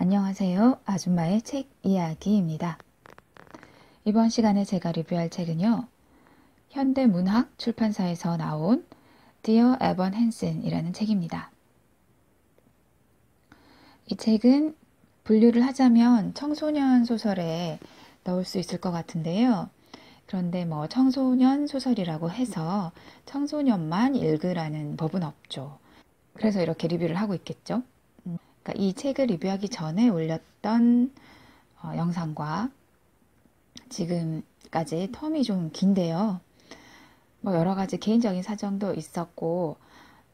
안녕하세요. 아줌마의 책 이야기입니다. 이번 시간에 제가 리뷰할 책은요. 현대문학 출판사에서 나온 Dear Evan Hansen이라는 책입니다. 이 책은 분류를 하자면 청소년 소설에 넣을 수 있을 것 같은데요. 그런데 뭐 청소년 소설이라고 해서 청소년만 읽으라는 법은 없죠. 그래서 이렇게 리뷰를 하고 있겠죠. 그러니까 이 책을 리뷰하기 전에 올렸던 영상과 지금까지 텀이 좀 긴데요. 뭐 여러 가지 개인적인 사정도 있었고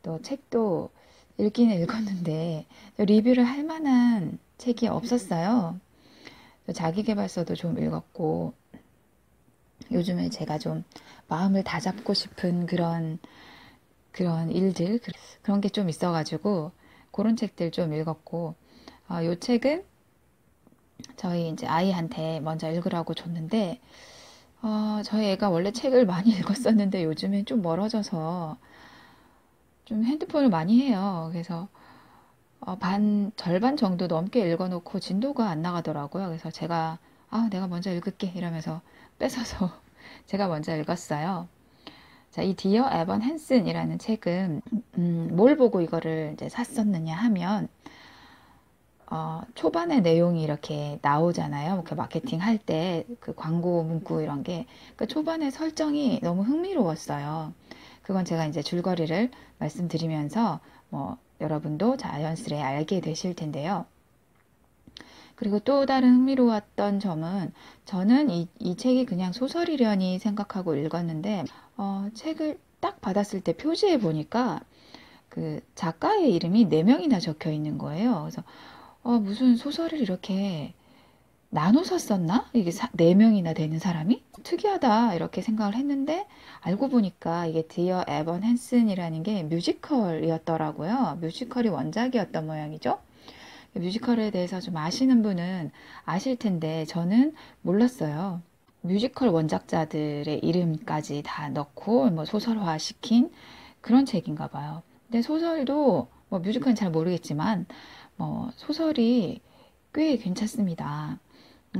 또 책도 읽기는 읽었는데 리뷰를 할 만한 책이 없었어요. 자기계발서도 좀 읽었고 요즘에 제가 좀 마음을 다잡고 싶은 그런 일들 그런 게 좀 있어가지고 그런 책들 좀 읽었고 요 책은 저희 이제 아이한테 먼저 읽으라고 줬는데 저희 애가 원래 책을 많이 읽었었는데 요즘엔 좀 멀어져서 좀 핸드폰을 많이 해요. 그래서 절반 정도 넘게 읽어놓고 진도가 안 나가더라고요. 그래서 제가 내가 먼저 읽을게 이러면서 뺏어서 제가 먼저 읽었어요. 자, 이 디어 에번 헨슨이라는 책은 뭘 보고 이거를 이제 샀었느냐 하면 초반에 내용이 이렇게 나오잖아요. 이렇게 마케팅 할 때 그 광고 문구 이런 게. 그 초반에 설정이 너무 흥미로웠어요. 그건 제가 이제 줄거리를 말씀드리면서 뭐 여러분도 자연스레 알게 되실 텐데요. 그리고 또 다른 흥미로웠던 점은 저는 이 책이 그냥 소설이려니 생각하고 읽었는데 책을 딱 받았을 때 표지에 보니까 그 작가의 이름이 4명이나 적혀 있는 거예요. 그래서 무슨 소설을 이렇게 나눠서 썼나? 이게 4명이나 되는 사람이? 특이하다 이렇게 생각을 했는데 알고 보니까 이게 디어 에번 헨슨이라는 게 뮤지컬이었더라고요. 뮤지컬이 원작이었던 모양이죠. 뮤지컬에 대해서 좀 아시는 분은 아실 텐데 저는 몰랐어요. 뮤지컬 원작자들의 이름까지 다 넣고 뭐 소설화 시킨 그런 책인가 봐요. 근데 소설도 뭐 뮤지컬은 잘 모르겠지만 뭐 소설이 꽤 괜찮습니다.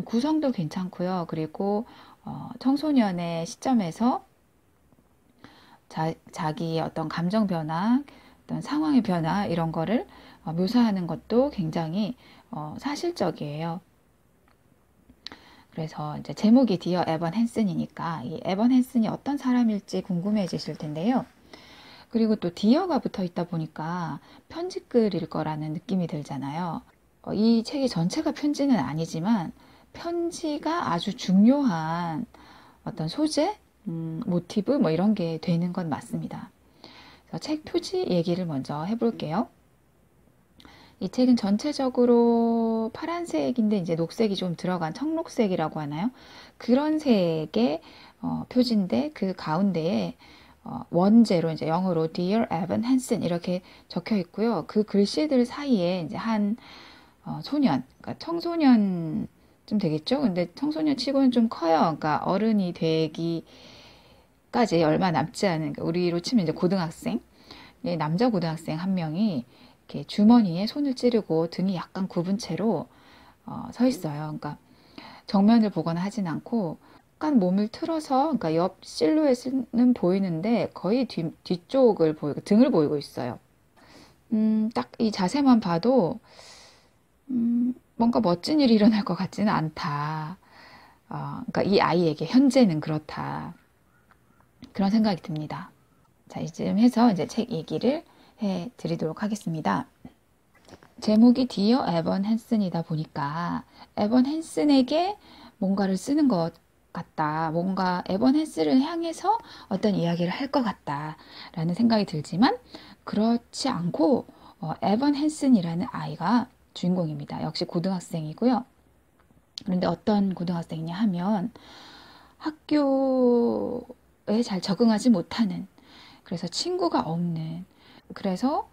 구성도 괜찮고요. 그리고 청소년의 시점에서 자기의 어떤 감정 변화, 어떤 상황의 변화 이런 거를 묘사하는 것도 굉장히 사실적이에요. 그래서 이제 제목이 디어 에번 헨슨이니까 이 에번 헨슨이 어떤 사람일지 궁금해지실 텐데요. 그리고 또 디어가 붙어 있다 보니까 편지글일 거라는 느낌이 들잖아요. 이 책이 전체가 편지는 아니지만 편지가 아주 중요한 어떤 소재, 모티브 뭐 이런 게 되는 건 맞습니다. 그래서 책 표지 얘기를 먼저 해볼게요. 이 책은 전체적으로 파란색인데 이제 녹색이 좀 들어간 청록색이라고 하나요? 그런 색의 표지인데 그 가운데에 원제로 이제 영어로 Dear Evan Hansen 이렇게 적혀 있고요. 그 글씨들 사이에 이제 한 소년, 그러니까 청소년 좀 되겠죠? 근데 청소년 치고는 좀 커요. 그러니까 어른이 되기까지 얼마 남지 않은, 그러니까 우리로 치면 이제 고등학생, 남자 고등학생 한 명이 이렇게 주머니에 손을 찌르고 등이 약간 굽은 채로 서 있어요. 그러니까 정면을 보거나 하진 않고 약간 몸을 틀어서, 그러니까 옆 실루엣은 보이는데 거의 뒤쪽을 보이고 등을 보이고 있어요. 딱 이 자세만 봐도 뭔가 멋진 일이 일어날 것 같지는 않다. 그러니까 이 아이에게 현재는 그렇다. 그런 생각이 듭니다. 자, 이쯤 해서 이제 책 얘기를 해 드리도록 하겠습니다. 제목이 디어 에번 헨슨이다 보니까 에번 헨슨에게 뭔가를 쓰는 것 같다. 뭔가 에번 헨슨을 향해서 어떤 이야기를 할 것 같다라는 생각이 들지만 그렇지 않고 에번 헨슨이라는 아이가 주인공입니다. 역시 고등학생이고요. 그런데 어떤 고등학생이냐 하면 학교에 잘 적응하지 못하는, 그래서 친구가 없는, 그래서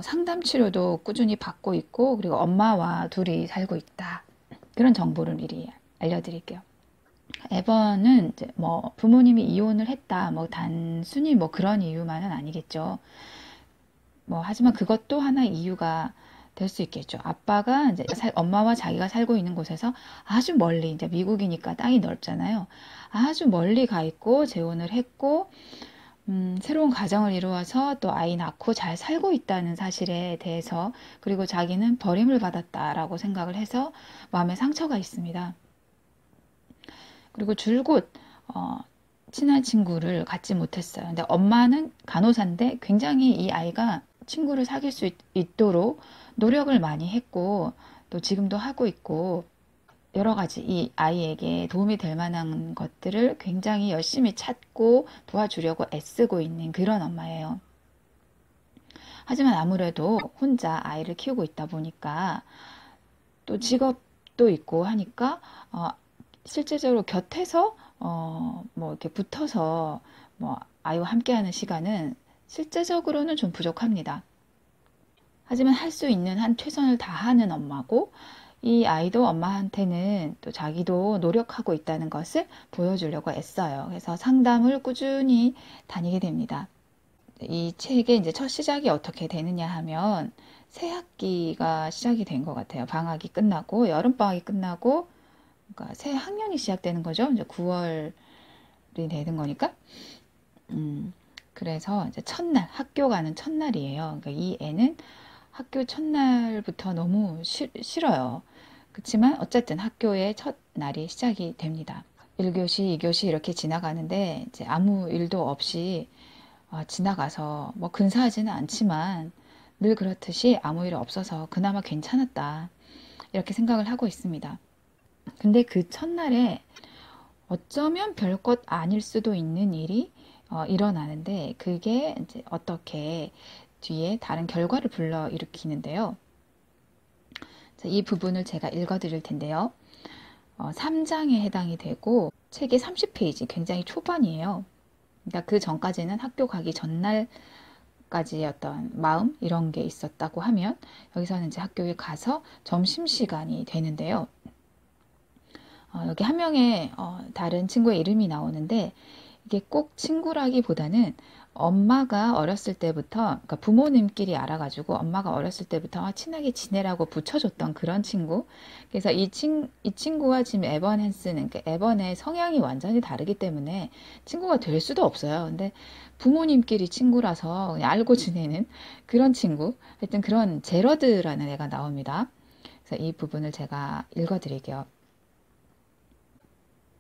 상담 치료도 꾸준히 받고 있고 그리고 엄마와 둘이 살고 있다. 그런 정보를 미리 알려드릴게요. 에번은 이제 뭐 부모님이 이혼을 했다, 뭐 단순히 뭐 그런 이유만은 아니겠죠. 뭐 하지만 그것도 하나의 이유가 될 수 있겠죠. 아빠가 이제 엄마와 자기가 살고 있는 곳에서 아주 멀리, 이제 미국이니까 땅이 넓잖아요. 아주 멀리 가 있고 재혼을 했고 새로운 가정을 이루어서 또 아이 낳고 잘 살고 있다는 사실에 대해서, 그리고 자기는 버림을 받았다라고 생각을 해서 마음에 상처가 있습니다. 그리고 줄곧 친한 친구를 갖지 못했어요. 근데 엄마는 간호사인데 굉장히 이 아이가 친구를 사귈 수 있도록 노력을 많이 했고 또 지금도 하고 있고, 여러 가지 이 아이에게 도움이 될 만한 것들을 굉장히 열심히 찾고 도와주려고 애쓰고 있는 그런 엄마예요. 하지만 아무래도 혼자 아이를 키우고 있다 보니까 또 직업도 있고 하니까 실제적으로 곁에서 뭐 이렇게 붙어서 뭐 아이와 함께하는 시간은 실제적으로는 좀 부족합니다. 하지만 할 수 있는 한 최선을 다하는 엄마고, 이 아이도 엄마한테는 또 자기도 노력하고 있다는 것을 보여주려고 애써요. 그래서 상담을 꾸준히 다니게 됩니다. 이 책의 이제 첫 시작이 어떻게 되느냐 하면 새 학기가 시작이 된 것 같아요. 방학이 끝나고 여름방학이 끝나고, 그러니까 새 학년이 시작되는 거죠. 이제 9월이 되는 거니까. 그래서 이제 첫날, 학교 가는 첫날이에요. 그러니까 이 애는 학교 첫날부터 너무 싫어요. 그렇지만 어쨌든 학교의 첫날이 시작이 됩니다. 1교시, 2교시 이렇게 지나가는데 이제 아무 일도 없이 지나가서 뭐 근사하지는 않지만 늘 그렇듯이 아무 일 없어서 그나마 괜찮았다, 이렇게 생각을 하고 있습니다. 근데 그 첫날에 어쩌면 별것 아닐 수도 있는 일이 일어나는데, 그게 이제 어떻게 뒤에 다른 결과를 불러일으키는데요. 자, 이 부분을 제가 읽어드릴 텐데요. 3장에 해당이 되고 책이 30페이지, 굉장히 초반이에요. 그러니까 그 전까지는 학교 가기 전날까지의 어떤 마음 이런 게 있었다고 하면, 여기서는 이제 학교에 가서 점심시간이 되는데요. 여기 한 명의 다른 친구의 이름이 나오는데, 이게 꼭 친구라기보다는 엄마가 어렸을 때부터, 그러니까 부모님끼리 알아가지고 엄마가 어렸을 때부터 친하게 지내라고 붙여줬던 그런 친구. 그래서 이 친구와 지금 에번 헨스는, 그러니까 에번의 성향이 완전히 다르기 때문에 친구가 될 수도 없어요. 근데 부모님끼리 친구라서 그냥 알고 지내는 그런 친구. 하여튼 그런 제러드라는 애가 나옵니다. 그래서 이 부분을 제가 읽어드릴게요.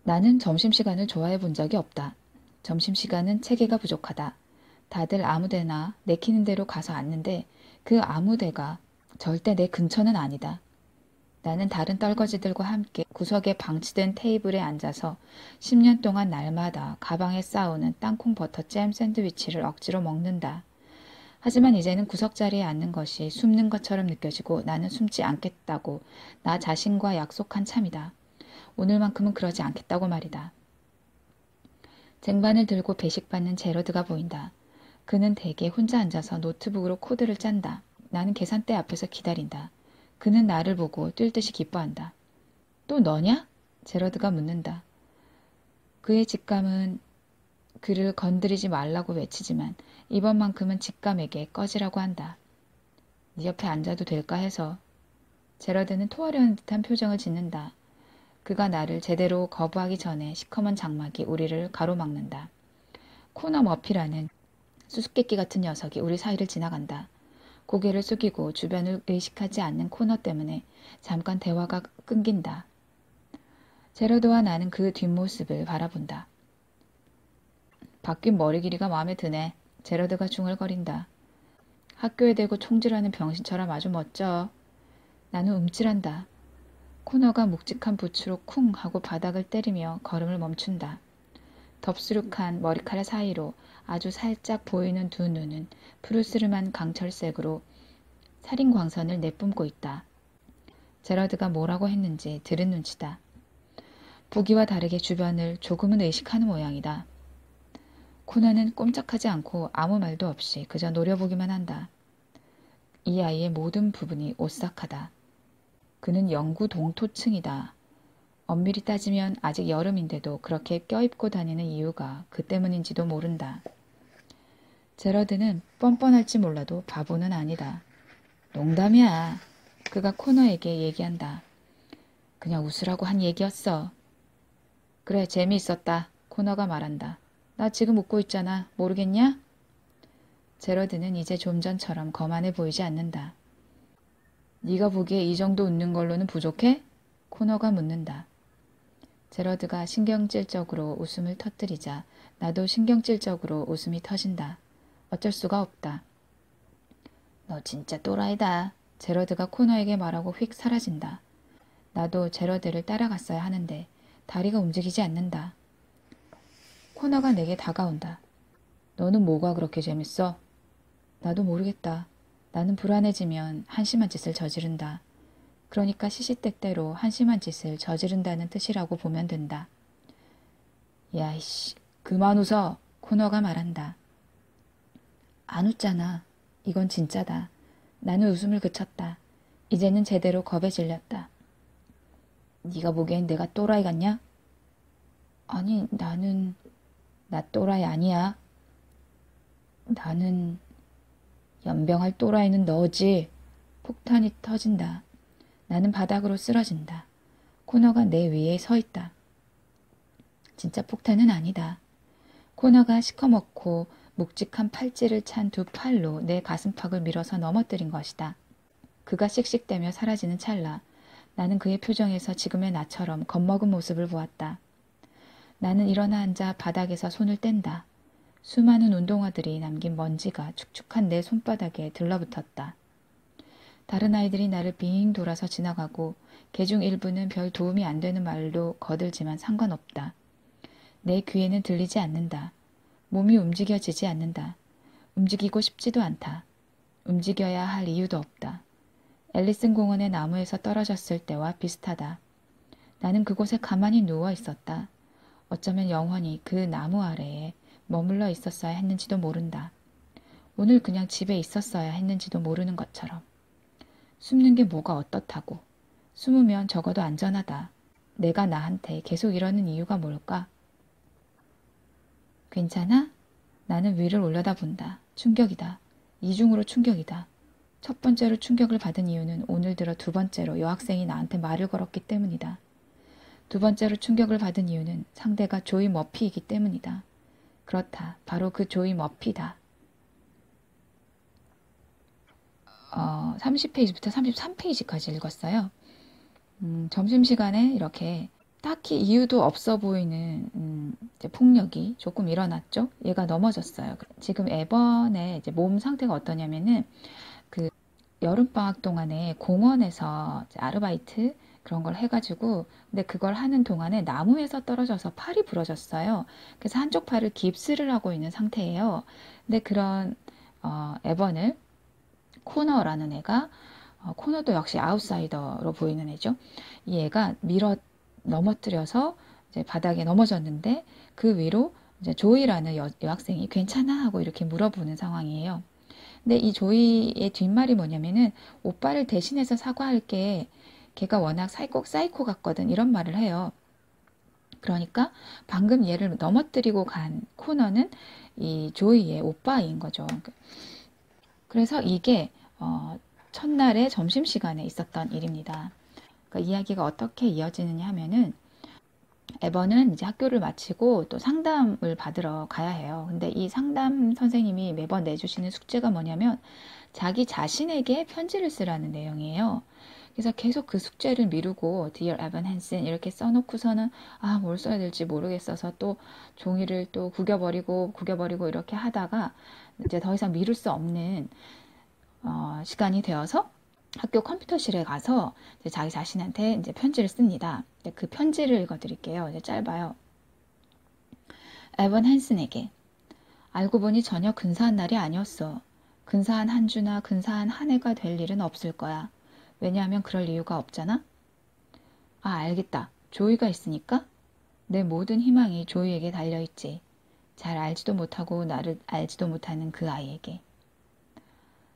나는 점심시간을 좋아해 본 적이 없다. 점심시간은 체계가 부족하다. 다들 아무데나 내키는 대로 가서 앉는데 그 아무데가 절대 내 근처는 아니다. 나는 다른 떨거지들과 함께 구석에 방치된 테이블에 앉아서 10년 동안 날마다 가방에 싸우는 땅콩 버터 잼 샌드위치를 억지로 먹는다. 하지만 이제는 구석자리에 앉는 것이 숨는 것처럼 느껴지고 나는 숨지 않겠다고 나 자신과 약속한 참이다. 오늘만큼은 그러지 않겠다고 말이다. 쟁반을 들고 배식받는 제러드가 보인다. 그는 대개 혼자 앉아서 노트북으로 코드를 짠다. 나는 계산대 앞에서 기다린다. 그는 나를 보고 뛸 듯이 기뻐한다. 또 너냐? 제러드가 묻는다. 그의 직감은 그를 건드리지 말라고 외치지만 이번만큼은 직감에게 꺼지라고 한다. 네 옆에 앉아도 될까 해서. 제러드는 토하려는 듯한 표정을 짓는다. 그가 나를 제대로 거부하기 전에 시커먼 장막이 우리를 가로막는다. 코너 머피라는 수수께끼 같은 녀석이 우리 사이를 지나간다. 고개를 숙이고 주변을 의식하지 않는 코너 때문에 잠깐 대화가 끊긴다. 제러드와 나는 그 뒷모습을 바라본다. 바뀐 머리 길이가 마음에 드네. 제러드가 중얼거린다. 학교에 대고 총질하는 병신처럼 아주 멋져. 나는 움찔한다. 코너가 묵직한 붓으로 쿵 하고 바닥을 때리며 걸음을 멈춘다. 덥수룩한 머리카락 사이로 아주 살짝 보이는 두 눈은 푸르스름한 강철색으로 살인 광선을 내뿜고 있다. 제러드가 뭐라고 했는지 들은 눈치다. 보기와 다르게 주변을 조금은 의식하는 모양이다. 코너는 꼼짝하지 않고 아무 말도 없이 그저 노려보기만 한다. 이 아이의 모든 부분이 오싹하다. 그는 영구 동토층이다. 엄밀히 따지면 아직 여름인데도 그렇게 껴입고 다니는 이유가 그 때문인지도 모른다. 제러드는 뻔뻔할지 몰라도 바보는 아니다. 농담이야. 그가 코너에게 얘기한다. 그냥 웃으라고 한 얘기였어. 그래, 재미있었다. 코너가 말한다. 나 지금 웃고 있잖아. 모르겠냐? 제러드는 이제 좀 전처럼 거만해 보이지 않는다. 네가 보기에 이 정도 웃는 걸로는 부족해? 코너가 묻는다. 제러드가 신경질적으로 웃음을 터뜨리자 나도 신경질적으로 웃음이 터진다. 어쩔 수가 없다. 너 진짜 또라이다. 제러드가 코너에게 말하고 휙 사라진다. 나도 제러드를 따라갔어야 하는데 다리가 움직이지 않는다. 코너가 내게 다가온다. 너는 뭐가 그렇게 재밌어? 나도 모르겠다. 나는 불안해지면 한심한 짓을 저지른다. 그러니까 시시때때로 한심한 짓을 저지른다는 뜻이라고 보면 된다. 야이씨, 그만 웃어. 코너가 말한다. 안 웃잖아. 이건 진짜다. 나는 웃음을 그쳤다. 이제는 제대로 겁에 질렸다. 네가 보기엔 내가 또라이 같냐? 아니, 나 또라이 아니야. 나는 연병할 또라이는 너지. 폭탄이 터진다. 나는 바닥으로 쓰러진다. 코너가 내 위에 서 있다. 진짜 폭탄은 아니다. 코너가 시커멓고 묵직한 팔찌를 찬 두 팔로 내 가슴팍을 밀어서 넘어뜨린 것이다. 그가 씩씩대며 사라지는 찰나 나는 그의 표정에서 지금의 나처럼 겁먹은 모습을 보았다. 나는 일어나 앉아 바닥에서 손을 뗀다. 수많은 운동화들이 남긴 먼지가 축축한 내 손바닥에 들러붙었다. 다른 아이들이 나를 빙 돌아서 지나가고 개중 일부는 별 도움이 안 되는 말로 거들지만 상관없다. 내 귀에는 들리지 않는다. 몸이 움직여지지 않는다. 움직이고 싶지도 않다. 움직여야 할 이유도 없다. 앨리슨 공원의 나무에서 떨어졌을 때와 비슷하다. 나는 그곳에 가만히 누워 있었다. 어쩌면 영원히 그 나무 아래에 머물러 있었어야 했는지도 모른다. 오늘 그냥 집에 있었어야 했는지도 모르는 것처럼. 숨는 게 뭐가 어떻다고. 숨으면 적어도 안전하다. 내가 나한테 계속 이러는 이유가 뭘까? 괜찮아? 나는 위를 올려다본다. 충격이다. 이중으로 충격이다. 첫 번째로 충격을 받은 이유는 오늘 들어 두 번째로 여학생이 나한테 말을 걸었기 때문이다. 두 번째로 충격을 받은 이유는 상대가 조이 머피이기 때문이다. 그렇다. 바로 그 조이 머피다. 30페이지부터 33페이지까지 읽었어요. 점심시간에 이렇게 딱히 이유도 없어 보이는 이제 폭력이 조금 일어났죠. 얘가 넘어졌어요. 지금 에번의 이제 몸 상태가 어떠냐면은 그 여름방학 동안에 공원에서 이제 아르바이트 그런 걸 해가지고 근데 그걸 하는 동안에 나무에서 떨어져서 팔이 부러졌어요. 그래서 한쪽 팔을 깁스를 하고 있는 상태예요. 근데 그런 에번을 코너라는 애가 코너도 역시 아웃사이더로 보이는 애죠. 이 애가 밀어 넘어뜨려서 이제 바닥에 넘어졌는데 그 위로 이제 조이라는 여학생이 괜찮아 하고 이렇게 물어보는 상황이에요. 근데 이 조이의 뒷말이 뭐냐면은 오빠를 대신해서 사과할게. 걔가 워낙 사이코 같거든. 이런 말을 해요. 그러니까 방금 얘를 넘어뜨리고 간 코너는 이 조이의 오빠인 거죠. 그래서 이게 첫날의 점심시간에 있었던 일입니다. 그러니까 이야기가 어떻게 이어지느냐 하면은 에번은 이제 학교를 마치고 또 상담을 받으러 가야 해요. 근데 이 상담 선생님이 매번 내주시는 숙제가 뭐냐면 자기 자신에게 편지를 쓰라는 내용이에요. 그래서 계속 그 숙제를 미루고 Dear Evan Hansen 이렇게 써놓고서는 뭘 써야 될지 모르겠어서 또 종이를 또 구겨버리고 이렇게 하다가 이제 더 이상 미룰 수 없는 시간이 되어서 학교 컴퓨터실에 가서 이제 자기 자신한테 이제 편지를 씁니다. 그 편지를 읽어드릴게요. 이제 짧아요. 에번 헨슨에게 알고 보니 전혀 근사한 날이 아니었어. 근사한 한 주나 근사한 한 해가 될 일은 없을 거야. 왜냐하면 그럴 이유가 없잖아. 알겠다. 조이가 있으니까? 내 모든 희망이 조이에게 달려있지. 잘 알지도 못하고 나를 알지도 못하는 그 아이에게.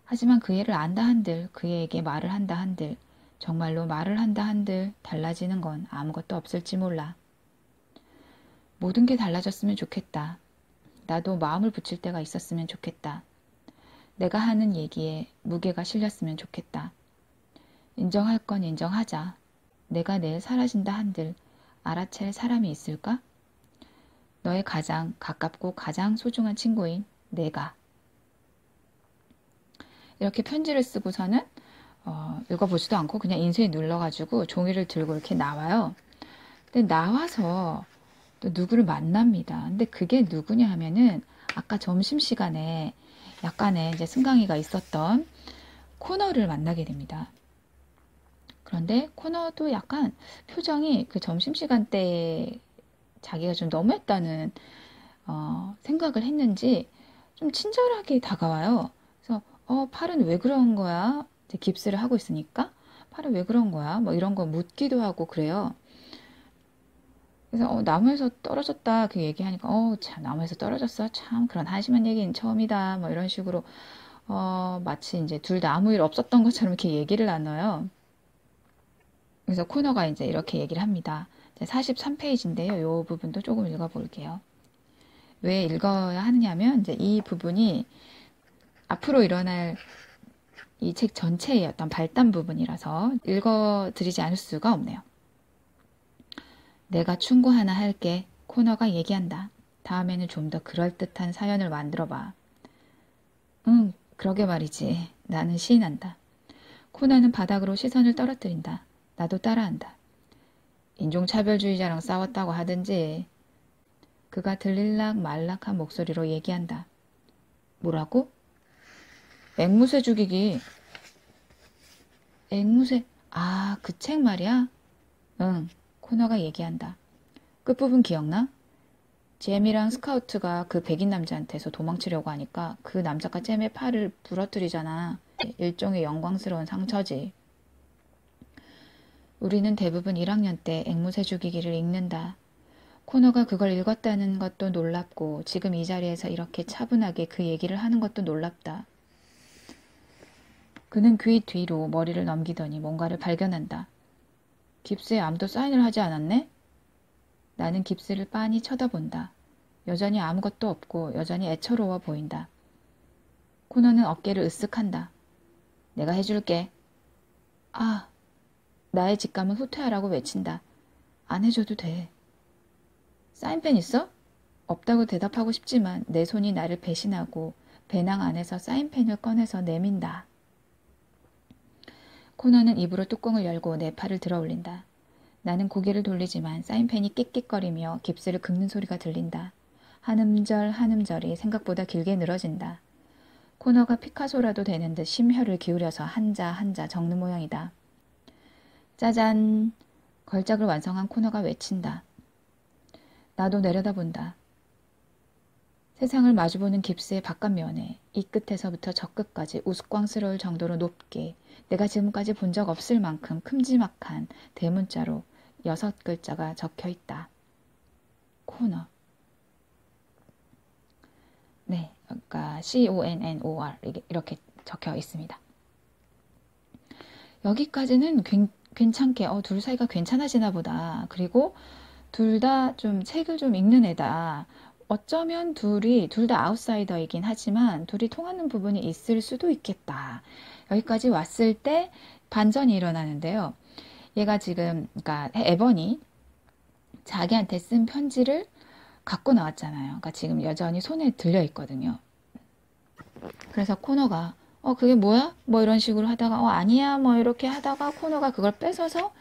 하지만 그 애를 안다 한들 그애에게 말을 한다 한들 정말로 말을 한다 한들 달라지는 건 아무것도 없을지 몰라. 모든 게 달라졌으면 좋겠다. 나도 마음을 붙일 때가 있었으면 좋겠다. 내가 하는 얘기에 무게가 실렸으면 좋겠다. 인정할 건 인정하자. 내가 내일 사라진다 한들 알아챌 사람이 있을까? 너의 가장 가깝고 가장 소중한 친구인 내가. 이렇게 편지를 쓰고서는 읽어보지도 않고 그냥 인쇄에 눌러가지고 종이를 들고 이렇게 나와요. 근데 나와서 또 누구를 만납니다. 근데 그게 누구냐 하면은 아까 점심시간에 약간의 이제 승강이가 있었던 코너를 만나게 됩니다. 그런데 코너도 약간 표정이 그 점심시간 때 자기가 좀 너무했다는 생각을 했는지 좀 친절하게 다가와요. 그래서 팔은 왜 그런 거야? 이제 깁스를 하고 있으니까 팔은 왜 그런 거야? 뭐 이런 거 묻기도 하고 그래요. 그래서 나무에서 떨어졌다 그 얘기하니까 참 나무에서 떨어졌어 참 그런 한심한 얘기는 처음이다 뭐 이런 식으로 마치 이제 둘 다 아무 일 없었던 것처럼 이렇게 얘기를 나눠요. 그래서 코너가 이제 이렇게 얘기를 합니다. 43페이지인데요. 이 부분도 조금 읽어볼게요. 왜 읽어야 하느냐면 이제 이 부분이 앞으로 일어날 이 책 전체의 어떤 발단 부분이라서 읽어드리지 않을 수가 없네요. 내가 충고 하나 할게. 코너가 얘기한다. 다음에는 좀 더 그럴듯한 사연을 만들어봐. 응, 그러게 말이지. 나는 시인한다. 코너는 바닥으로 시선을 떨어뜨린다. 나도 따라한다. 인종차별주의자랑 싸웠다고 하든지. 그가 들릴락 말락한 목소리로 얘기한다. 뭐라고? 앵무새 죽이기. 앵무새. 아, 그 책 말이야? 응, 코너가 얘기한다. 끝부분 기억나? 잼이랑 스카우트가 그 백인 남자한테서 도망치려고 하니까 그 남자가 잼의 팔을 부러뜨리잖아. 일종의 영광스러운 상처지. 우리는 대부분 1학년 때 앵무새 죽이기를 읽는다. 코너가 그걸 읽었다는 것도 놀랍고 지금 이 자리에서 이렇게 차분하게 그 얘기를 하는 것도 놀랍다. 그는 귀 뒤로 머리를 넘기더니 뭔가를 발견한다. 깁스에 아무도 사인을 하지 않았네? 나는 깁스를 빤히 쳐다본다. 여전히 아무것도 없고 여전히 애처로워 보인다. 코너는 어깨를 으쓱한다. 내가 해줄게. 아, 나의 직감은 후퇴하라고 외친다. 안 해줘도 돼. 사인펜 있어? 없다고 대답하고 싶지만 내 손이 나를 배신하고 배낭 안에서 사인펜을 꺼내서 내민다. 코너는 입으로 뚜껑을 열고 내 팔을 들어 올린다. 나는 고개를 돌리지만 사인펜이 끽끽거리며 깁스를 긁는 소리가 들린다. 한 음절 한 음절이 생각보다 길게 늘어진다. 코너가 피카소라도 되는 듯 심혈을 기울여서 한자 한자 적는 모양이다. 짜잔! 걸작을 완성한 코너가 외친다. 나도 내려다본다. 세상을 마주보는 깁스의 바깥면에 이 끝에서부터 저 끝까지 우스꽝스러울 정도로 높게 내가 지금까지 본 적 없을 만큼 큼지막한 대문자로 6글자가 적혀있다. 코너. 네, 그러니까 CONNOR 이렇게 적혀 있습니다. 여기까지는 괜찮게 둘 사이가 괜찮아지나 보다. 그리고 둘 다 좀 책을 좀 읽는 애다. 어쩌면 둘 다 아웃사이더이긴 하지만 둘이 통하는 부분이 있을 수도 있겠다. 여기까지 왔을 때 반전이 일어나는데요. 얘가 지금 그러니까 에번이 자기한테 쓴 편지를 갖고 나왔잖아요. 그러니까 지금 여전히 손에 들려 있거든요. 그래서 코너가 그게 뭐야? 뭐 이런 식으로 하다가 아니야 뭐 이렇게 하다가 코너가 그걸 뺏어서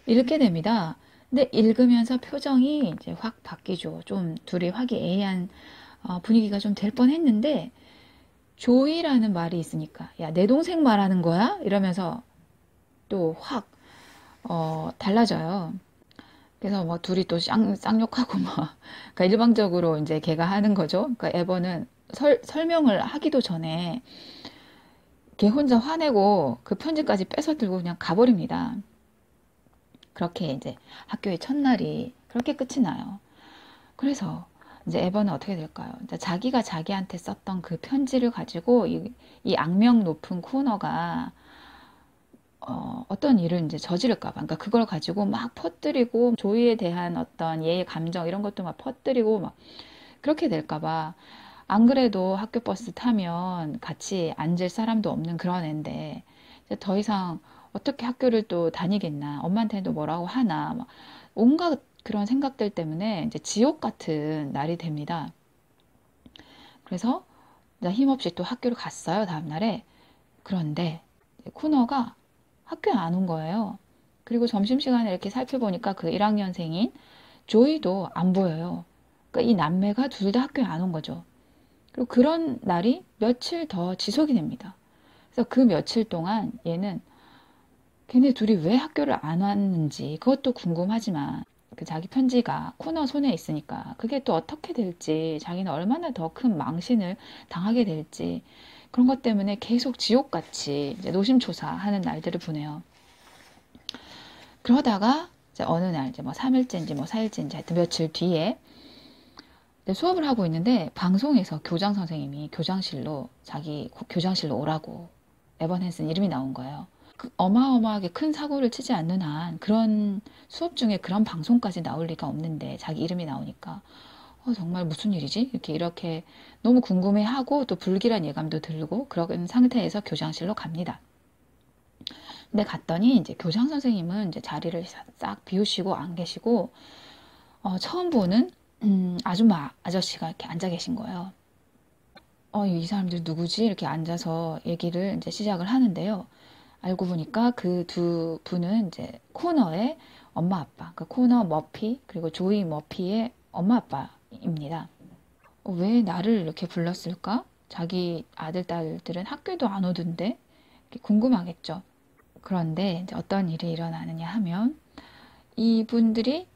읽게 됩니다. 근데 읽으면서 표정이 이제 확 바뀌죠. 좀 둘이 화기애애한 분위기가 좀 될 뻔했는데 조이라는 말이 있으니까 야, 내 동생 말하는 거야? 이러면서 또 확 달라져요. 그래서 뭐 둘이 또 쌍욕하고 막 그러니까 일방적으로 이제 걔가 하는 거죠. 그러니까 에버는 설명을 하기도 전에 걔 혼자 화내고 그 편지까지 뺏어 들고 그냥 가버립니다. 그렇게 이제 학교의 첫날이 그렇게 끝이 나요. 그래서 이제 에버는 어떻게 될까요? 이제 자기가 자기한테 썼던 그 편지를 가지고 이 악명 높은 코너가 어떤 일을 이제 저지를까 봐. 그러니까 그걸 가지고 막 퍼뜨리고 조이에 대한 어떤 얘의 감정 이런 것도 막 퍼뜨리고 막 그렇게 될까 봐. 안 그래도 학교 버스 타면 같이 앉을 사람도 없는 그런 애인데 이제 더 이상 어떻게 학교를 또 다니겠나, 엄마한테도 뭐라고 하나, 막 온갖 그런 생각들 때문에 이제 지옥 같은 날이 됩니다. 그래서 힘없이 또 학교를 갔어요, 다음날에. 그런데 코너가 학교에 안 온 거예요. 그리고 점심시간에 이렇게 살펴보니까 그 1학년생인 조이도 안 보여요. 그러니까 이 남매가 둘 다 학교에 안 온 거죠. 그리고 그런 날이 며칠 더 지속이 됩니다. 그래서 그 며칠 동안 얘는 걔네 둘이 왜 학교를 안 왔는지 그것도 궁금하지만 그 자기 편지가 코너 손에 있으니까 그게 또 어떻게 될지, 자기는 얼마나 더 큰 망신을 당하게 될지, 그런 것 때문에 계속 지옥같이 이제 노심초사하는 날들을 보내요. 그러다가 이제 어느 날 이제 뭐 3일째인지 뭐 4일째인지 하여튼 며칠 뒤에 수업을 하고 있는데 방송에서 교장 선생님이 자기 교장실로 오라고 에번 헨슨 이름이 나온 거예요. 그 어마어마하게 큰 사고를 치지 않는 한 그런 수업 중에 그런 방송까지 나올 리가 없는데 자기 이름이 나오니까 정말 무슨 일이지? 이렇게 너무 궁금해하고 또 불길한 예감도 들고 그런 상태에서 교장실로 갑니다. 근데 갔더니 이제 교장 선생님은 이제 자리를 싹 비우시고 안 계시고 처음 보는 아줌마 아저씨가 이렇게 앉아 계신 거예요. 이 사람들 누구지? 이렇게 앉아서 얘기를 이제 시작을 하는데요. 알고 보니까 그 두 분은 이제 코너의 엄마 아빠, 그 코너 머피 그리고 조이 머피의 엄마 아빠입니다. 왜 나를 이렇게 불렀을까? 자기 아들 딸들은 학교도 안 오던데 궁금하겠죠. 그런데 이제 어떤 일이 일어나느냐 하면 이분들이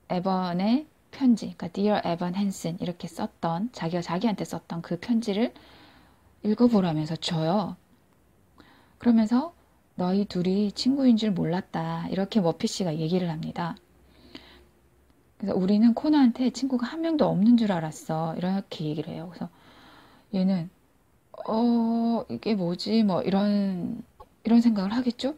에번의 편지, 그러니까 Dear 에번 헨슨 이렇게 썼던, 자기가 자기한테 썼던 그 편지를 읽어보라면서 줘요. 그러면서 너희 둘이 친구인 줄 몰랐다, 이렇게 머피 씨가 얘기를 합니다. 그래서 우리는 코너한테 친구가 한 명도 없는 줄 알았어, 이렇게 얘기를 해요. 그래서 얘는 이게 뭐지, 뭐 이런 생각을 하겠죠.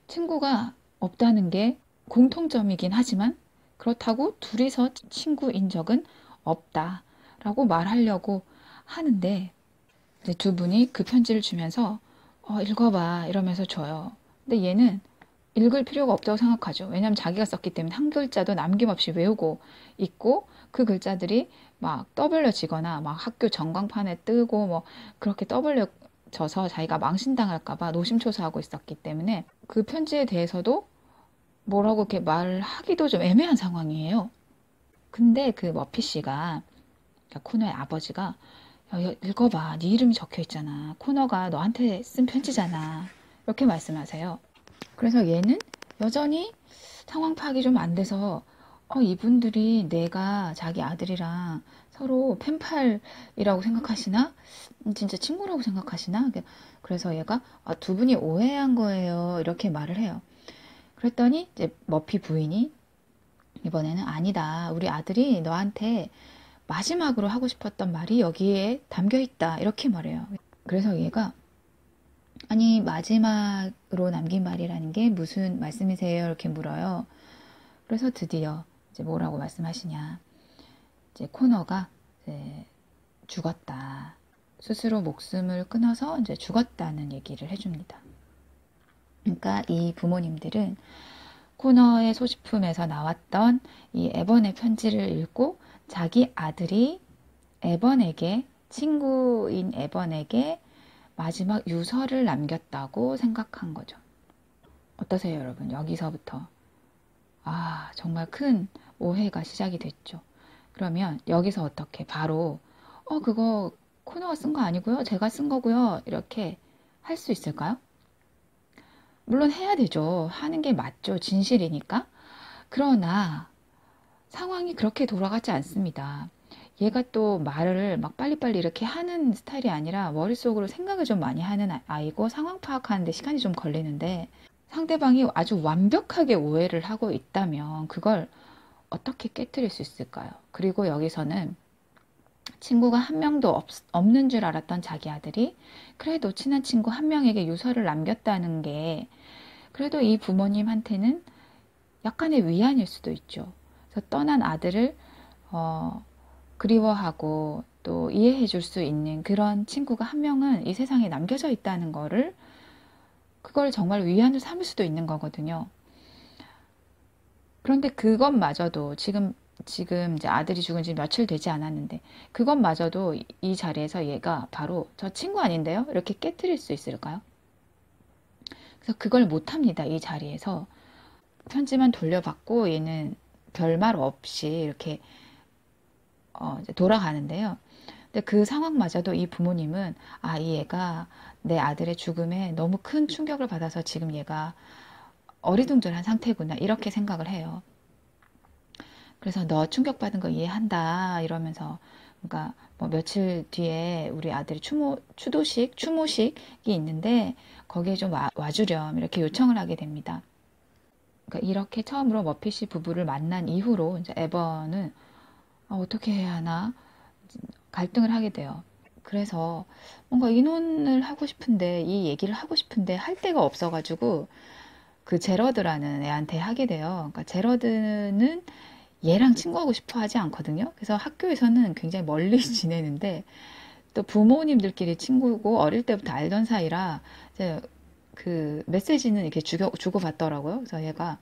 친구가 없다는 게 공통점이긴 하지만 그렇다고 둘이서 친구인 적은 없다라고 말하려고 하는데 이제 두 분이 그 편지를 주면서 읽어봐 이러면서 줘요. 근데 얘는 읽을 필요가 없다고 생각하죠. 왜냐하면 자기가 썼기 때문에 한 글자도 남김없이 외우고 있고 그 글자들이 막 떠벌려지거나 막 학교 전광판에 뜨고 뭐 그렇게 떠벌려져서 자기가 망신당할까봐 노심초사하고 있었기 때문에 그 편지에 대해서도 뭐라고 이렇게 말하기도 좀 애매한 상황이에요. 근데 그 머피 씨가, 그러니까 코너의 아버지가 읽어봐, 네 이름이 적혀 있잖아, 코너가 너한테 쓴 편지잖아, 이렇게 말씀하세요. 그래서 얘는 여전히 상황 파악이 좀 안 돼서 이분들이 내가 자기 아들이랑 서로 펜팔이라고 생각하시나? 진짜 친구라고 생각하시나? 그래서 얘가 두 분이 오해한 거예요, 이렇게 말을 해요. 그랬더니 이제 머피 부인이 이번에는 아니다, 우리 아들이 너한테 마지막으로 하고 싶었던 말이 여기에 담겨 있다, 이렇게 말해요. 그래서 얘가 아니 마지막으로 남긴 말이라는 게 무슨 말씀이세요? 이렇게 물어요. 그래서 드디어 이제 뭐라고 말씀하시냐, 이제 코너가 이제 죽었다, 스스로 목숨을 끊어서 이제 죽었다는 얘기를 해줍니다. 그러니까 이 부모님들은 코너의 소지품에서 나왔던 이 에번의 편지를 읽고 자기 아들이 에번에게, 친구인 에번에게 마지막 유서를 남겼다고 생각한 거죠. 어떠세요, 여러분? 여기서부터 정말 큰 오해가 시작이 됐죠. 그러면 여기서 어떻게 바로 그거 코너가 쓴 거 아니고요, 제가 쓴 거고요, 이렇게 할 수 있을까요? 물론 해야 되죠. 하는 게 맞죠. 진실이니까. 그러나 상황이 그렇게 돌아가지 않습니다. 얘가 또 말을 막 빨리빨리 이렇게 하는 스타일이 아니라 머릿속으로 생각을 좀 많이 하는 아이고, 상황 파악하는데 시간이 좀 걸리는데 상대방이 아주 완벽하게 오해를 하고 있다면 그걸 어떻게 깨트릴 수 있을까요? 그리고 여기서는 친구가 한 명도 없는 줄 알았던 자기 아들이 그래도 친한 친구 한 명에게 유서를 남겼다는 게 그래도 이 부모님한테는 약간의 위안일 수도 있죠. 그래서 떠난 아들을 그리워하고 또 이해해 줄 수 있는 그런 친구가 한 명은 이 세상에 남겨져 있다는 거를 그걸 정말 위안을 삼을 수도 있는 거거든요. 그런데 그것마저도 지금 이제 아들이 죽은 지 며칠 되지 않았는데 그것마저도 이 자리에서 얘가 바로 저 친구 아닌데요? 이렇게 깨트릴 수 있을까요? 그래서 그걸 못합니다. 이 자리에서 편지만 돌려받고 얘는 별말 없이 이렇게 이제 돌아가는데요. 근데 그 상황마저도 이 부모님은 이 애가 내 아들의 죽음에 너무 큰 충격을 받아서 지금 얘가 어리둥절한 상태구나 이렇게 생각을 해요. 그래서 너 충격받은 거 이해한다 이러면서 그러니까 뭐 며칠 뒤에 우리 아들이 추모식이 있는데 거기에 좀 와주렴 이렇게 요청을 하게 됩니다. 그러니까 이렇게 처음으로 머피시 부부를 만난 이후로 이제 에번은 어떻게 해야 하나 갈등을 하게 돼요. 그래서 뭔가 의논을 하고 싶은데 이 얘기를 하고 싶은데 할 데가 없어가지고 그 제러드라는 애한테 하게 돼요. 그러니까 제러드는 얘랑 친구하고 싶어 하지 않거든요. 그래서 학교에서는 굉장히 멀리 지내는데 또 부모님들끼리 친구고 어릴 때부터 알던 사이라 이제 그 메시지는 이렇게 주고받더라고요. 그래서 얘가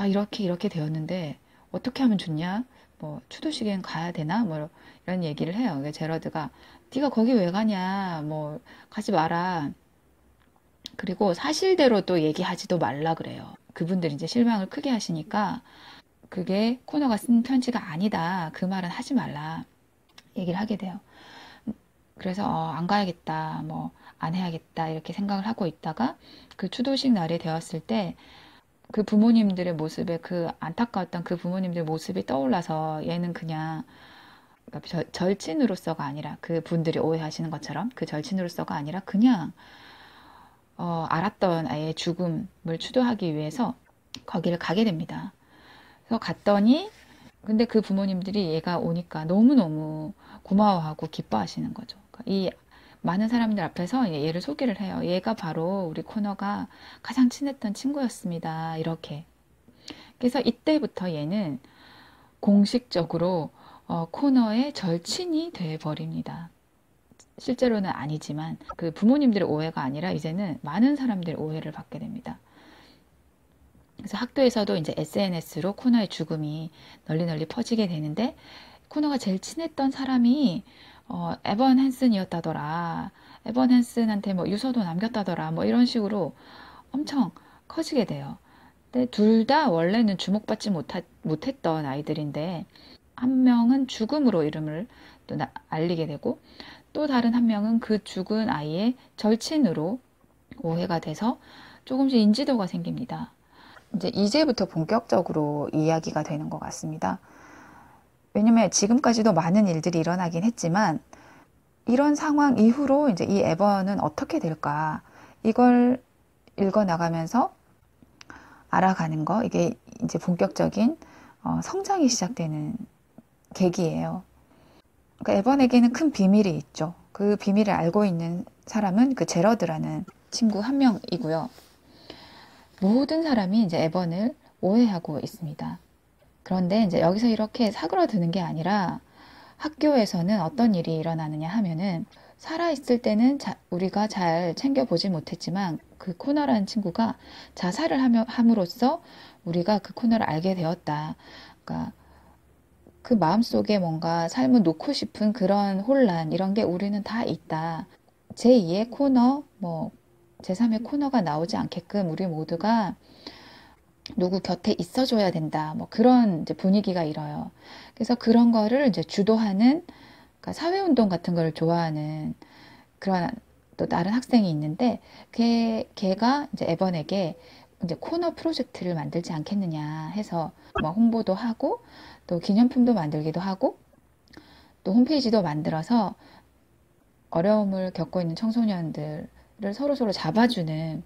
이렇게 되었는데 어떻게 하면 좋냐? 뭐 추도식엔 가야 되나? 뭐 이런 얘기를 해요. 제러드가 네가 거기 왜 가냐? 뭐 가지 마라. 그리고 사실대로 또 얘기하지도 말라 그래요. 그분들이 이제 실망을 크게 하시니까 그게 코너가 쓴 편지가 아니다. 그 말은 하지 말라. 얘기를 하게 돼요. 그래서 안 가야겠다. 뭐 안 해야겠다. 이렇게 생각을 하고 있다가 그 추도식 날이 되었을 때 그 부모님들의 모습에 그 안타까웠던 그 부모님들의 모습이 떠올라서 얘는 그냥 그러니까 절친으로서가 아니라 그 분들이 오해하시는 것처럼 그 절친으로서가 아니라 그냥 알았던 아이의 죽음을 추도하기 위해서 거기를 가게 됩니다. 그래서 갔더니 근데 그 부모님들이 얘가 오니까 너무너무 고마워하고 기뻐하시는 거죠. 그러니까 이 많은 사람들 앞에서 얘를 소개를 해요. 얘가 바로 우리 코너가 가장 친했던 친구였습니다. 이렇게. 그래서 이때부터 얘는 공식적으로 코너의 절친이 돼버립니다. 실제로는 아니지만 그 부모님들의 오해가 아니라 이제는 많은 사람들의 오해를 받게 됩니다. 그래서 학교에서도 이제 SNS로 코너의 죽음이 널리 퍼지게 되는데 코너가 제일 친했던 사람이 에번 헨슨이었다더라. 에번 헨슨한테 뭐 유서도 남겼다더라. 뭐 이런 식으로 엄청 커지게 돼요. 근데 둘 다 원래는 주목받지 못했던 아이들인데 한 명은 죽음으로 이름을 또 알리게 되고 또 다른 한 명은 그 죽은 아이의 절친으로 오해가 돼서 조금씩 인지도가 생깁니다. 이제부터 본격적으로 이야기가 되는 것 같습니다. 왜냐면 지금까지도 많은 일들이 일어나긴 했지만 이런 상황 이후로 이제 이 에번은 어떻게 될까 이걸 읽어 나가면서 알아가는 거 이게 이제 본격적인 성장이 시작되는 계기예요. 그러니까 에번에게는 큰 비밀이 있죠. 그 비밀을 알고 있는 사람은 그 제러드라는 친구 한 명이고요. 모든 사람이 이제 에번을 오해하고 있습니다. 그런데 이제 여기서 이렇게 사그러드는 게 아니라 학교에서는 어떤 일이 일어나느냐 하면은 살아있을 때는 우리가 잘 챙겨보지 못했지만 그 코너라는 친구가 자살을 함으로써 우리가 그 코너를 알게 되었다. 그러니까 그 마음속에 뭔가 삶을 놓고 싶은 그런 혼란 이런 게 우리는 다 있다. 제2의 코너, 뭐 제3의 코너가 나오지 않게끔 우리 모두가 누구 곁에 있어줘야 된다. 뭐 그런 이제 분위기가 일어요. 그래서 그런 거를 이제 주도하는 그러니까 사회운동 같은 거를 좋아하는 그런 또 다른 학생이 있는데 걔가 이제 에번에게 이제 코너 프로젝트를 만들지 않겠느냐 해서 뭐 홍보도 하고 또 기념품도 만들기도 하고 또 홈페이지도 만들어서 어려움을 겪고 있는 청소년들을 서로 잡아주는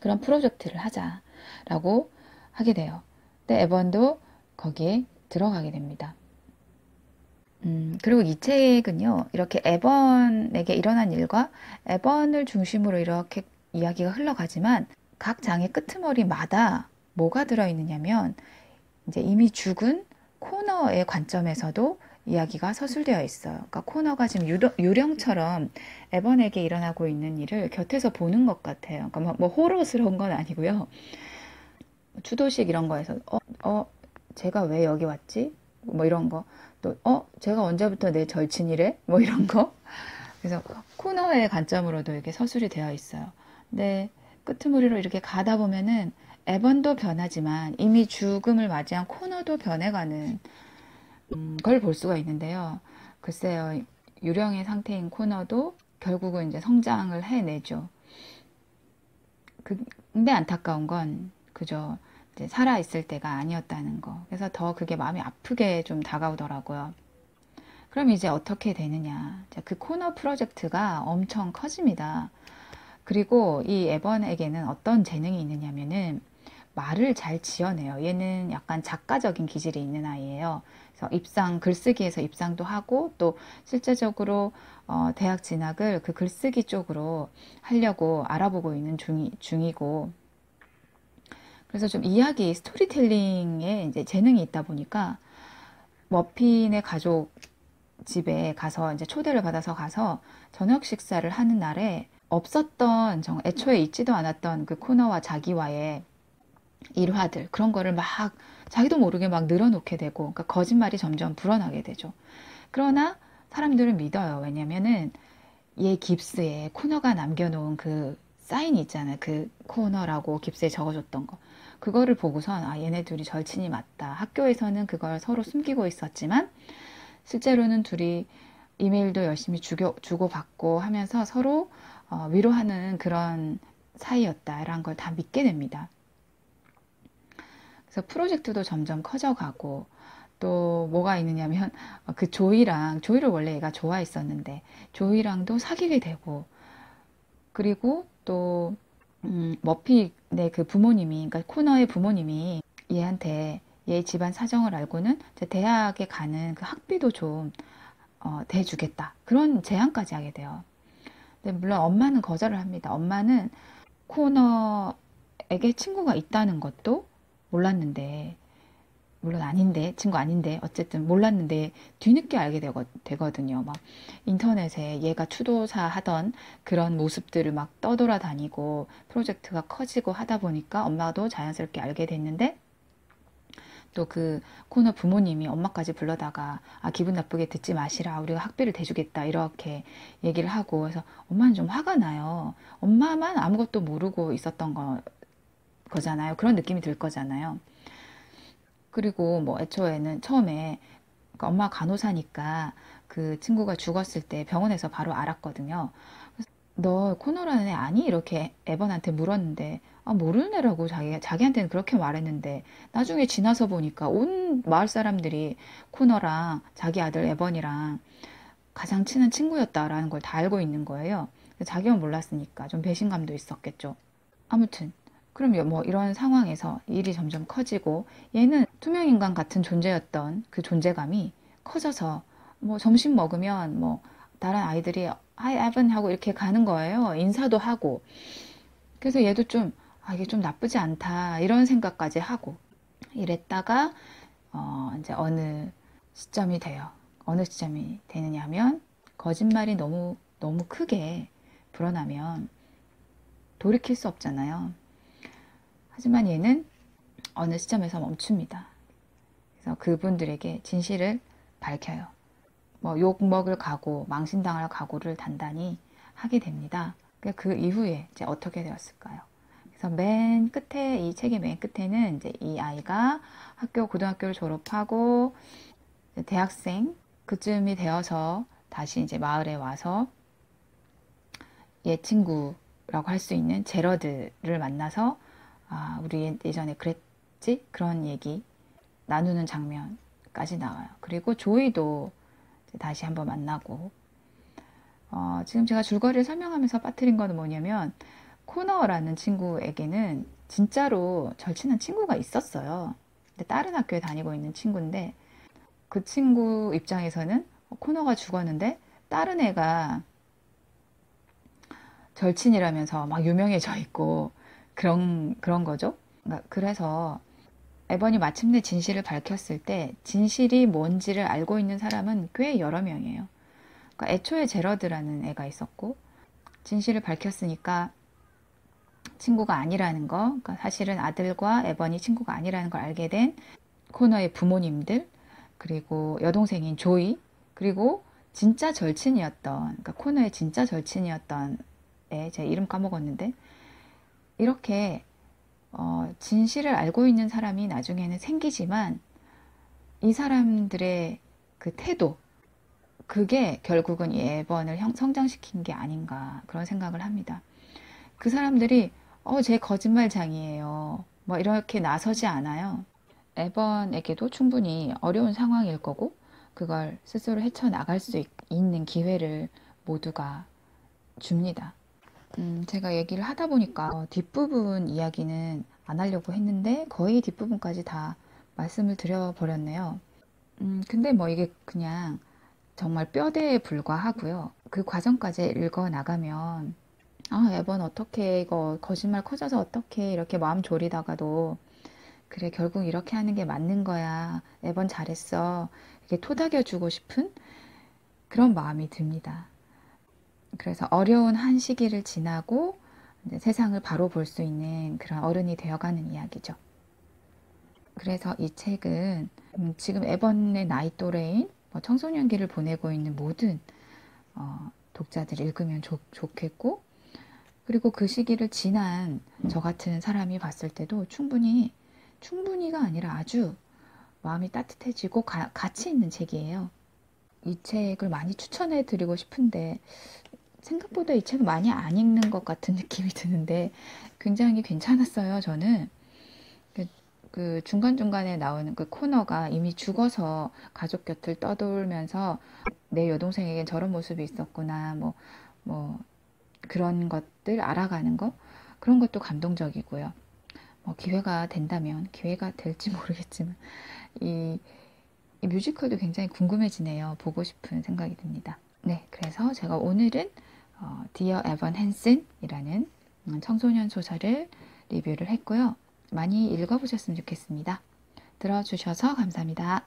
그런 프로젝트를 하자라고 하게 돼요. 근데 에번도 거기에 들어가게 됩니다. 그리고 이 책은요, 이렇게 에번에게 일어난 일과 에번을 중심으로 이렇게 이야기가 흘러가지만 각 장의 끄트머리마다 뭐가 들어있느냐면 이제 이미 죽은 코너의 관점에서도 이야기가 서술되어 있어요. 그러니까 코너가 지금 유령처럼 에번에게 일어나고 있는 일을 곁에서 보는 것 같아요. 그러니까 뭐 호러스러운 건 아니고요. 추도식 이런 거에서 제가 왜 여기 왔지? 뭐 이런 거. 또 제가 언제부터 내 절친이래? 뭐 이런 거. 그래서 코너의 관점으로도 이렇게 서술이 되어 있어요. 근데 끄트머리로 이렇게 가다 보면은 에번도 변하지만 이미 죽음을 맞이한 코너도 변해가는 걸 볼 수가 있는데요. 글쎄요, 유령의 상태인 코너도 결국은 이제 성장을 해내죠. 근데 안타까운 건 그저 이제 살아있을 때가 아니었다는 거. 그래서 더 그게 마음이 아프게 좀 다가오더라고요. 그럼 이제 어떻게 되느냐. 그 코너 프로젝트가 엄청 커집니다. 그리고 이 에번에게는 어떤 재능이 있느냐면은 말을 잘 지어내요. 얘는 약간 작가적인 기질이 있는 아이예요. 그래서 글쓰기에서 입상도 하고 또 실제적으로 대학 진학을 그 글쓰기 쪽으로 하려고 알아보고 있는 중이고 그래서 좀 스토리텔링에 이제 재능이 있다 보니까 머핀의 가족 집에 가서 이제 초대를 받아서 가서 저녁 식사를 하는 날에 없었던 애초에 있지도 않았던 그 코너와 자기와의 일화들 그런 거를 막 자기도 모르게 막 늘어놓게 되고 그러니까 거짓말이 점점 불어나게 되죠. 그러나 사람들은 믿어요. 왜냐면은 얘 깁스에 코너가 남겨놓은 그 사인이 있잖아요. 그 코너라고 깁스에 적어줬던 거. 그거를 보고선 얘네 둘이 절친이 맞다. 학교에서는 그걸 서로 숨기고 있었지만 실제로는 둘이 이메일도 열심히 주고받고 하면서 서로 위로하는 그런 사이였다라는 걸 다 믿게 됩니다. 그래서 프로젝트도 점점 커져가고 또 뭐가 있느냐면 그 조이를 원래 얘가 좋아했었는데 조이랑도 사귀게 되고 그리고 또 머피네 그 부모님이 그러니까 코너의 부모님이 얘한테 얘 집안 사정을 알고는 대학에 가는 그 학비도 좀 대주겠다 그런 제안까지 하게 돼요. 근데 물론 엄마는 거절을 합니다. 엄마는 코너에게 친구가 있다는 것도 몰랐는데 물론 아닌데 친구 아닌데 어쨌든 몰랐는데 뒤늦게 알게 되거든요. 막 인터넷에 얘가 추도사 하던 그런 모습들을 막 떠돌아다니고 프로젝트가 커지고 하다 보니까 엄마도 자연스럽게 알게 됐는데 또 그 코너 부모님이 엄마까지 불러다가 기분 나쁘게 듣지 마시라 우리가 학비를 대주겠다 이렇게 얘기를 하고 그래서 엄마는 좀 화가 나요. 엄마만 아무것도 모르고 있었던 거잖아요. 그런 느낌이 들 거잖아요. 그리고 뭐 애초에는 처음에 그러니까 엄마 간호사니까 그 친구가 죽었을 때 병원에서 바로 알았거든요. 너 코너라는 애 아니? 이렇게 에번한테 물었는데 모르는 애라고 자기한테는 그렇게 말했는데 나중에 지나서 보니까 온 마을 사람들이 코너랑 자기 아들 에번이랑 가장 친한 친구였다라는 걸 다 알고 있는 거예요. 자기만 몰랐으니까 좀 배신감도 있었겠죠. 아무튼 그럼 뭐 이런 상황에서 일이 점점 커지고 얘는 투명인간 같은 존재였던 그 존재감이 커져서 뭐 점심 먹으면 뭐 다른 아이들이 하이 에반 하고 이렇게 가는 거예요. 인사도 하고. 그래서 얘도 좀 이게 좀 나쁘지 않다 이런 생각까지 하고 이랬다가 이제 어느 시점이 돼요. 어느 시점이 되느냐면 거짓말이 너무 너무 크게 불어나면 돌이킬 수 없잖아요. 하지만 얘는 어느 시점에서 멈춥니다. 그래서 그분들에게 진실을 밝혀요. 뭐 욕 먹을 각오, 망신당할 각오를 단단히 하게 됩니다. 그 이후에 이제 어떻게 되었을까요? 그래서 맨 끝에 이 책의 맨 끝에는 이제 이 아이가 고등학교를 졸업하고 대학생 그쯤이 되어서 다시 이제 마을에 와서 옛 친구라고 할 수 있는 제러드를 만나서 우리 예전에 그랬지? 그런 얘기 나누는 장면까지 나와요. 그리고 조이도 다시 한번 만나고 지금 제가 줄거리를 설명하면서 빠뜨린 건 뭐냐면 코너라는 친구에게는 진짜로 절친한 친구가 있었어요. 근데 다른 학교에 다니고 있는 친구인데 그 친구 입장에서는 코너가 죽었는데 다른 애가 절친이라면서 막 유명해져 있고 그런 거죠. 그래서 에번이 마침내 진실을 밝혔을 때 진실이 뭔지를 알고 있는 사람은 꽤 여러 명이에요. 그러니까 애초에 제러드라는 애가 있었고 진실을 밝혔으니까 친구가 아니라는 거, 그러니까 사실은 아들과 에번이 친구가 아니라는 걸 알게 된 코너의 부모님들, 그리고 여동생인 조이, 그리고 진짜 절친이었던, 그러니까 코너의 진짜 절친이었던 애, 제 이름 까먹었는데, 이렇게 진실을 알고 있는 사람이 나중에는 생기지만 이 사람들의 그 태도, 그게 결국은 이 에번을 성장시킨 게 아닌가 그런 생각을 합니다. 그 사람들이 쟤 거짓말장이에요. 뭐 이렇게 나서지 않아요. 에번에게도 충분히 어려운 상황일 거고 그걸 스스로 헤쳐나갈 수 있는 기회를 모두가 줍니다. 제가 얘기를 하다 보니까 뒷부분 이야기는 안 하려고 했는데 거의 뒷부분까지 다 말씀을 드려버렸네요. 근데 뭐 이게 그냥 정말 뼈대에 불과하고요. 그 과정까지 읽어 나가면 에번 어떻게 이거 거짓말 커져서 어떻게 이렇게 마음 졸이다가도 그래 결국 이렇게 하는 게 맞는 거야. 에번 잘했어. 이렇게 토닥여주고 싶은 그런 마음이 듭니다. 그래서 어려운 한 시기를 지나고 이제 세상을 바로 볼 수 있는 그런 어른이 되어가는 이야기죠. 그래서 이 책은 지금 에번의 나이 또래인 청소년기를 보내고 있는 모든 독자들이 읽으면 좋겠고 그리고 그 시기를 지난 저 같은 사람이 봤을 때도 충분히가 아니라 아주 마음이 따뜻해지고 가치 있는 책이에요. 이 책을 많이 추천해 드리고 싶은데 생각보다 이 책을 많이 안 읽는 것 같은 느낌이 드는데 굉장히 괜찮았어요. 저는 그 중간중간에 나오는 그 코너가 이미 죽어서 가족 곁을 떠돌면서 내 여동생에겐 저런 모습이 있었구나 뭐 그런 것들 알아가는 거 그런 것도 감동적이고요. 기회가 된다면 기회가 될지 모르겠지만 이 뮤지컬도 굉장히 궁금해지네요. 보고 싶은 생각이 듭니다. 네, 그래서 제가 오늘은 Dear Evan Hansen이라는 청소년 소설을 리뷰를 했고요. 많이 읽어보셨으면 좋겠습니다. 들어주셔서 감사합니다.